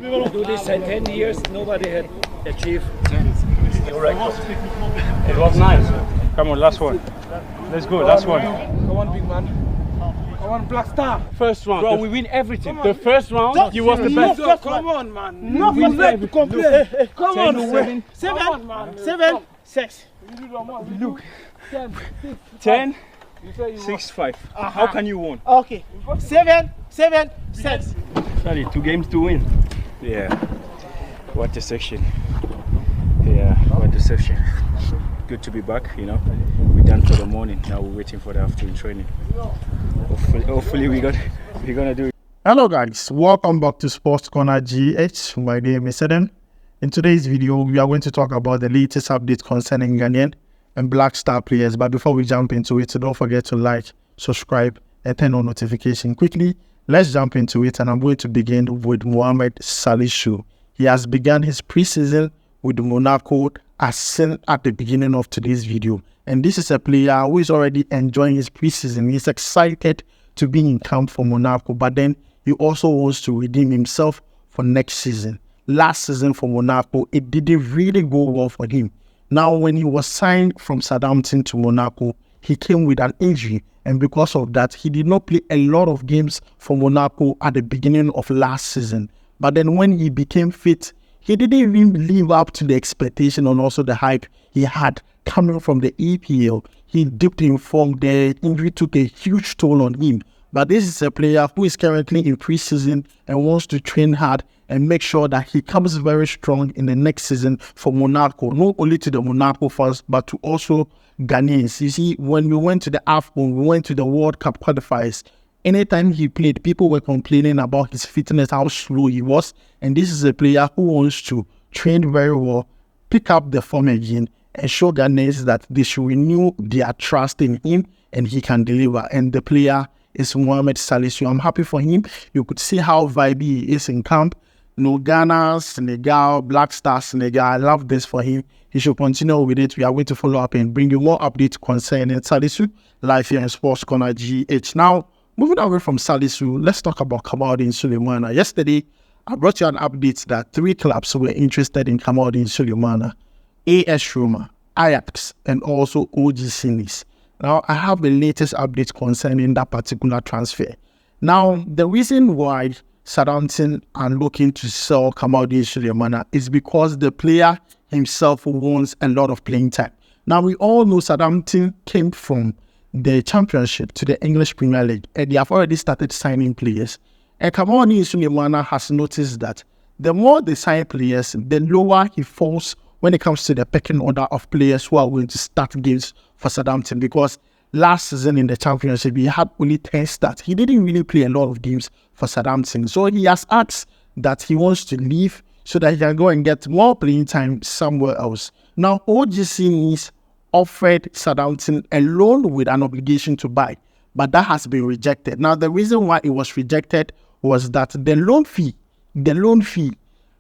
do this in 10 years, nobody had achieved new records. It was nice. Come on, last one. Let's go, last one. Come on, big man. Come on, Black Star. First round. Bro, we win everything. The first round, you was the best. No, come on, man. No, we win to complain. Come on, 7, 6. Look. 10, 6, 5. How can you win? Okay. 7, 6. Sorry, 2 games to win. Yeah. What a section. Yeah, what a section. Good to be back, you know. We're done for the morning. Now we're waiting for the afternoon training. Hopefully we're gonna do it. Hello guys, welcome back to SportsCorner GH. My name is Eden. In today's video, we are going to talk about the latest update concerning Ghanaian and Black Star players. But before we jump into it, don't forget to like, subscribe, and turn on notification. Quickly, let's jump into it, and I'm going to begin with Mohammed Salisu. He has begun his preseason with Monaco as seen at the beginning of today's video. And this is a player who is already enjoying his preseason. He's excited to be in camp for Monaco, but then he also wants to redeem himself for next season. Last season for Monaco, it didn't really go well for him. Now, when he was signed from Southampton to Monaco, he came with an injury, and because of that, he did not play a lot of games for Monaco at the beginning of last season. But then when he became fit, he didn't even live up to the expectation and also the hype he had coming from the EPL. He dipped in form. The injury took a huge toll on him. But this is a player who is currently in preseason and wants to train hard and make sure that he comes very strong in the next season for Monaco. Not only to the Monaco fans, but to also Ghanaians. You see, when we went to the AFCON, we went to the World Cup qualifiers. Anytime he played, people were complaining about his fitness, how slow he was. And this is a player who wants to train very well, pick up the form again, and show Ghanaians that they should renew their trust in him and he can deliver. And the player is Mohammed Salisu. I'm happy for him. You could see how vibey he is in camp. No Ghana, Senegal, Black Star Senegal. I love this for him. He should continue with it. We are going to follow up and bring you more updates concerning Salisu live here in SportsCorner GH. Now, moving away from Salisu, let's talk about Kamaldeen Sulemana. Yesterday, I brought you an update that 3 clubs were interested in Kamaldeen Sulemana: AS Roma, Ajax, and also OGC Nice. Now, I have the latest update concerning that particular transfer. Now, the reason why Southampton are looking to sell Kamaldeen Sulemana is because the player himself wants a lot of playing time. Now, we all know Southampton came from the Championship to the English Premier League, and they have already started signing players. And Kamaldeen Sulemana has noticed that the more they sign players, the lower he falls when it comes to the pecking order of players who are going to start games for Southampton, because last season in the Championship, he had only 10 starts. He didn't really play a lot of games for Southampton. So he has asked that he wants to leave so that he can go and get more playing time somewhere else. Now, OGC Nice offered Southampton a loan with an obligation to buy, but that has been rejected. Now, the reason why it was rejected was that the loan fee,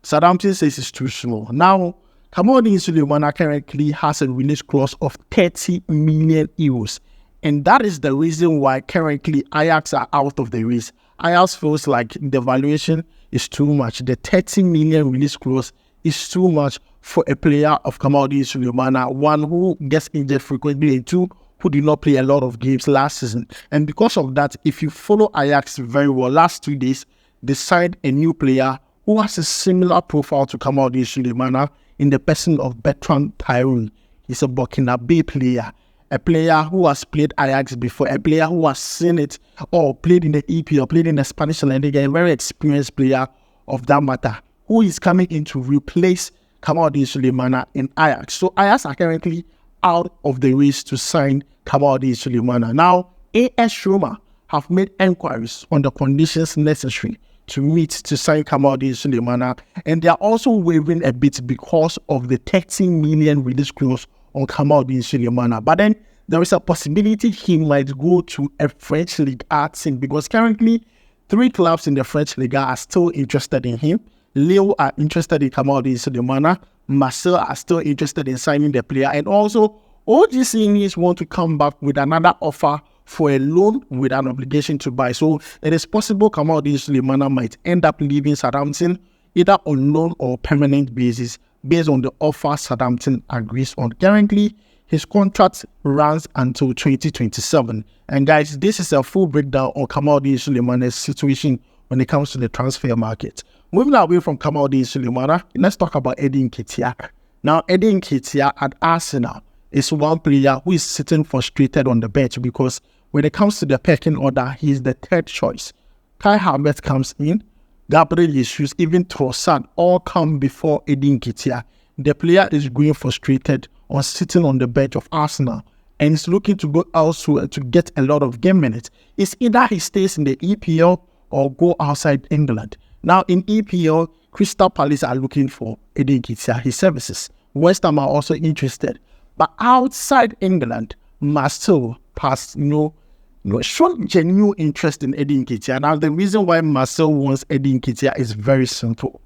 Southampton says is too small. Now, Kamaldeen Sulemana currently has a release clause of 30 million euros. And that is the reason why currently Ajax are out of the race. Ajax feels like the valuation is too much. The 30 million release clause is too much for a player of Kamaldeen Sulemana, one who gets injured frequently and 2 who did not play a lot of games last season. And because of that, if you follow Ajax very well, last 2 days, they signed a new player who has a similar profile to Kamaldeen Sulemana in the person of Bertrand Tyrone. He's a Burkinabe player, a player who has played Ajax before, a player who has seen it or played in the EPL, played in the Spanish La Liga, a very experienced player of that matter, who is coming in to replace Kamaldeen Sulemana in Ajax. So Ajax are currently out of the race to sign Kamaldeen Sulemana. Now, AS Roma have made enquiries on the conditions necessary to meet to sign Kamaldeen Sulemana, and they are also wavering a bit because of the 30 million release clause on Kamaldeen Sulemana. But then there is a possibility he might go to a French League team, because currently 3 clubs in the French League are still interested in him. Lille are interested in Kamaldeen Sulemana. Marseille are still interested in signing the player, and also OGC Nice want to come back with another offer for a loan with an obligation to buy. So it is possible Kamaldeen Sulemana might end up leaving Southampton either on loan or permanent basis based on the offer Southampton agrees on. Currently, his contract runs until 2027. And guys, this is a full breakdown on Kamaldeen Sulemana's situation when it comes to the transfer market. Moving away from Kamaldeen Sulemana, let's talk about Nketiah. Now, Nketiah at Arsenal is one player who is sitting frustrated on the bench because when it comes to the pecking order, he is the third choice. Kai Havertz comes in, Gabriel Jesus, even Trossard, all come before Nketiah. The player is going frustrated on sitting on the bench of Arsenal and is looking to go elsewhere to get a lot of game minutes. It's either he stays in the EPL or go outside England. Now in EPL, Crystal Palace are looking for Nketiah, his services. West Ham are also interested. But outside England, Marseille has shown genuine interest in Nketiah. Now the reason why Marseille wants Nketiah is very simple.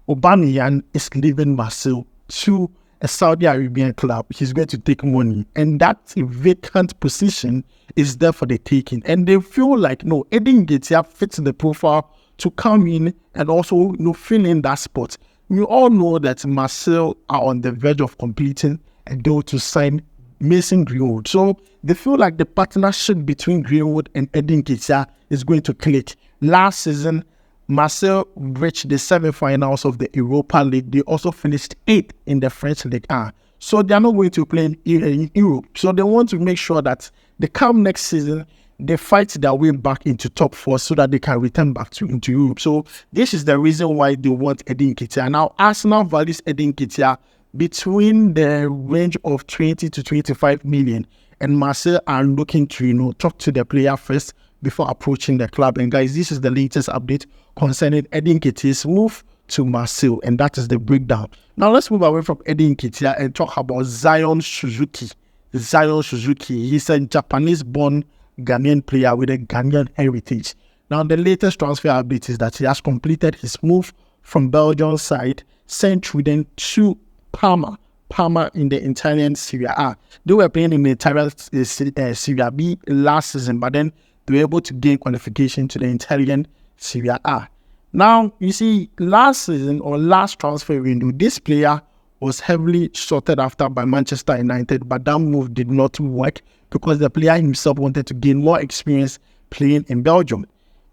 Aubameyang is leaving Marseille to a Saudi Arabian club. He's going to take money, and that vacant position is there for the taking. And they feel like Nketiah fits the profile to come in and also fill in that spot. We all know that Marseille are on the verge of completing a deal to sign Mason Greenwood. So they feel like the partnership between Greenwood and Nketiah is going to click. Last season, Marseille reached the semi-finals of the Europa League. They also finished 8th in the French Ligue 1. So they are not going to play in Europe. So they want to make sure that they come next season, they fight their way back into top 4 so that they can return back into Europe. So this is the reason why they want Nketiah. Now, Arsenal values Nketiah between the range of 20 to 25 million. And Marseille are looking to, talk to the player first before approaching the club. And guys, this is the latest update concerning Nketiah's move to Marseille, and that is the breakdown. Now let's move away from Nketiah and talk about Zion Suzuki. Zion Suzuki, he's a Japanese-born Ghanaian player with a Ghanaian heritage. Now the latest transfer update is that he has completed his move from Belgian side, sent Sweden to Parma in the Italian Serie A. They were playing in the Italian Serie B last season, but then they were able to gain qualification to the Italian Serie A. Now, you see, last season or last transfer window, this player was heavily sought after by Manchester United, but that move did not work because the player himself wanted to gain more experience playing in Belgium.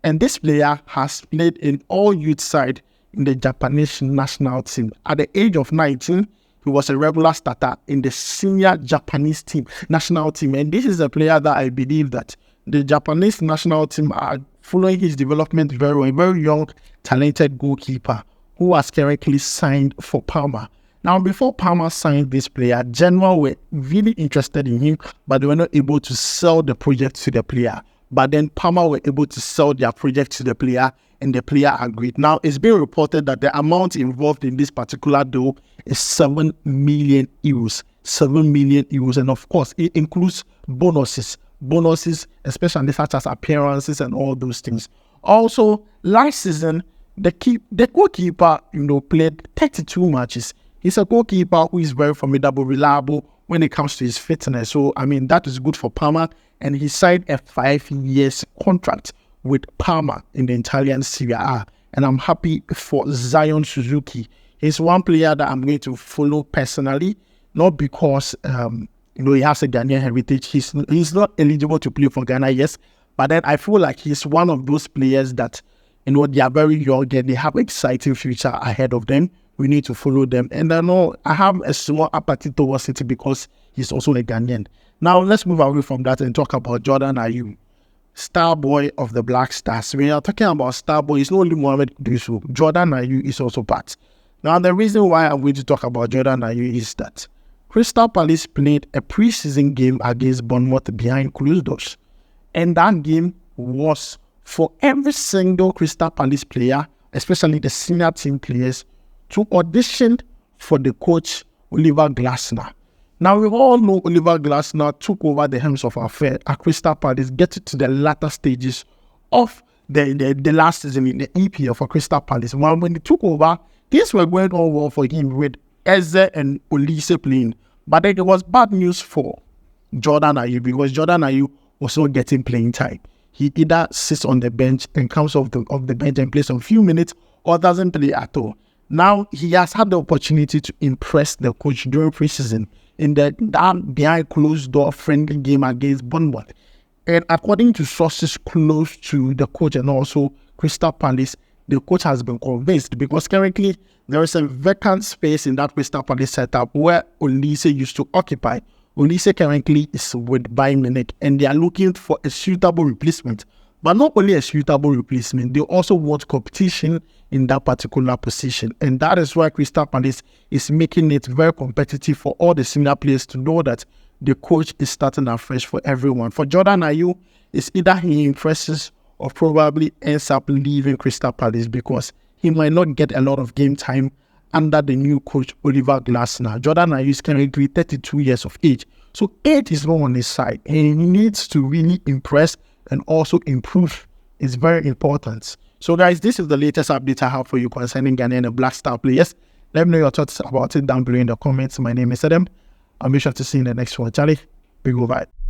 And this player has played in all youth side in the Japanese national team. At the age of 19, he was a regular starter in the senior Japanese national team. And this is a player that I believe that the Japanese national team are following his development very well. A very young, talented goalkeeper who was currently signed for Parma. Now, before Parma signed this player, Genoa were really interested in him, but they were not able to sell the project to the player. But then Parma were able to sell their project to the player, and the player agreed. Now, it's been reported that the amount involved in this particular deal is 7 million euros. 7 million euros, and of course, it includes bonuses, especially such as appearances and all those things. Also, last season, the goalkeeper, played 32 matches. He's a goalkeeper who is very formidable, reliable when it comes to his fitness. So, that is good for Parma. And he signed a 5-year contract with Parma in the Italian Serie A. And I'm happy for Zion Suzuki. He's one player that I'm going to follow personally, not because he has a Ghanaian heritage. He's not eligible to play for Ghana, yes. But then I feel like he's one of those players that, they are very young and they have exciting future ahead of them. We need to follow them. And I know I have a small appetite towards it because he's also a Ghanaian. Now, let's move away from that and talk about Jordan Ayew, star boy of the Black Stars. When you're talking about star boy, it's not only Mohammed. Jordan Ayew is also part. Now, the reason why I'm going to talk about Jordan Ayew is that Crystal Palace played a preseason game against Bournemouth behind closed doors. And that game was for every single Crystal Palace player, especially the senior team players, to audition for the coach, Oliver Glasner. Now, we all know Oliver Glasner took over the helms of affair at Crystal Palace, getting to the latter stages of the last season in the EPL for Crystal Palace. Well, when he took over, things were going on well for him with Eze and Olise playing. But then it was bad news for Jordan Ayew because Jordan Ayew was not getting playing time. He either sits on the bench and comes off the bench and plays a few minutes, or doesn't play at all. Now he has had the opportunity to impress the coach during preseason in that behind closed door friendly game against Bournemouth. And according to sources close to the coach and also Crystal Palace, the coach has been convinced, because currently there is a vacant space in that Crystal Palace setup where Olise used to occupy. Olise currently is with Bayern Munich and they are looking for a suitable replacement. But not only a suitable replacement, they also want competition in that particular position. And that is why Crystal Palace is making it very competitive for all the senior players to know that the coach is starting afresh for everyone. For Jordan Ayew, it's either he impresses or probably ends up leaving Crystal Palace, because he might not get a lot of game time under the new coach Oliver Glasner. Jordan Ayew is currently 32 years of age. So age is not on his side. He needs to really impress and also improve. Is very important. So guys, this is the latest update I have for you concerning Ghanaian and Black Star players. Let me know your thoughts about it down below in the comments. My name is Adam. I'll be sure to see you in the next one. Charlie, big goodbye.